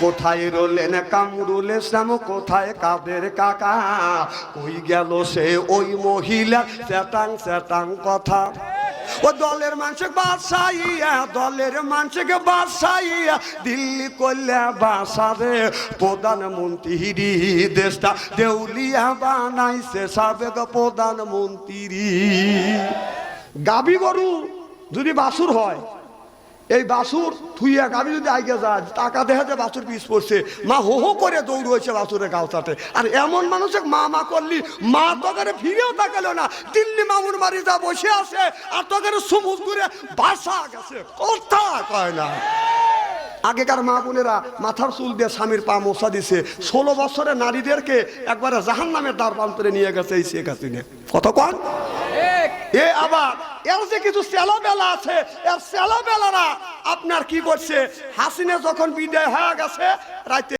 কোথায় রলেন কামরুল ইসলাম, কোথায় কাদের কাকা, কই গেল সে ওই মহিলা চেটাং চেটাং কথা। ও দলের মানুষকে বাসাইয়া, দলের মানুষকে বাসাইয়া দিল্লি করলে বাসারে প্রধানমন্ত্রী, দেশটা দেউলিয়া বানাইছে সাবেক প্রধানমন্ত্রী। গাবি গরু যদি বাছুর হয়, এই বাছুর থুইয়া গাবি যদি আগে যায়, টাকা দেখা যায় বাছুর পিস পড়ছে, মা হো হো করে দৌড় হয়েছে বাছুরের গাও চাটে। আর এমন মানুষের মা মা করলি, মা তোকে ফিরেও তাকালো না, দিল্লি মামুর বাড়ি যা বসে আছে আর তোকে সুমুখ করে বাসা গেছে, কথা কয় না। আগেকার মা বোনেরা মাথার চুল দিয়ে স্বামীর পা মোছা দিছে, 16 বছরের নারীদেরকে একবারে জাহান্নামের দ্বার প্রান্তরে নিয়ে গেছে এই শেখ হাসিনা। কত কন এ আবার এর যে কিছু চেলাবেলা আছে, এর চেলাবেলারা আপনার কি করছে, হাসিনা যখন বিদায় হয়ে গেছে রাতে